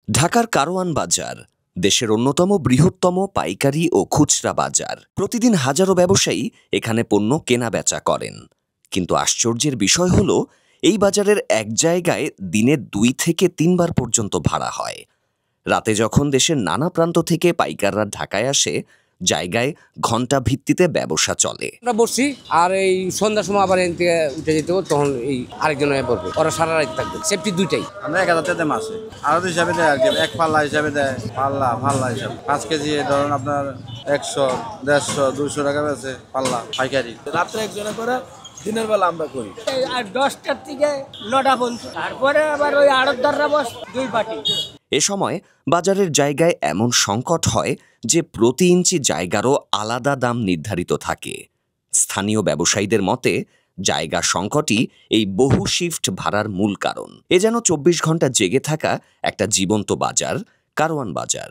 ঢাকার কারওয়ান বাজার দেশের অন্যতম বৃহত্তম পাইকারি ও খুচরা বাজার। প্রতিদিন হাজারো ব্যবসায়ী এখানে পণ্য কেনাবেচা করেন। কিন্তু আশ্চর্যের বিষয় হলো, এই বাজারের এক জায়গায় দিনে 2 থেকে 3 বার পর্যন্ত ভাড়া হয়। রাতে যখন দেশের নানা প্রান্ত থেকে পাইকাররা ঢাকায় আসে, জায়গায় ঘণ্টা ভিত্তিতে ব্যবসা চলে। আমরা বসছি আর এই সন্ধ্যার সময় আবার এখান থেকে উঠে যেতে হবে, তখন এই আরেকজন হয়ে পড়বে, ওরা সারা রাত থাকবে। সেফটি দুইটাই। আমরা 1000 টাকা মাসে আড়ত হিসাবে দেয় আর কি, এক পাল্লা হিসাবে দেয়, পাল্লা হিসাবে 5 কেজি ধরুন আপনার 100, 150, 200 টাকা বেছে পাল্লা পাইকারি। রাত্রে একজনে করে, দিনের বেলা আমরা করি। আর 10টার থেকে 9টা পর্যন্ত, তারপরে আবার ওই আড়তদাররা বস 2 পার্টি। এ সময় বাজারের জায়গায় এমন সংকট হয় যে প্রতি ইঞ্চি জায়গারও আলাদা দাম নির্ধারিত থাকে। স্থানীয় ব্যবসায়ীদের মতে, জায়গা সংকটই এই বহু শিফট ভাড়ার মূল কারণ। এ যেন 24 ঘন্টা জেগে থাকা একটা জীবন্ত বাজার, কারওয়ান বাজার।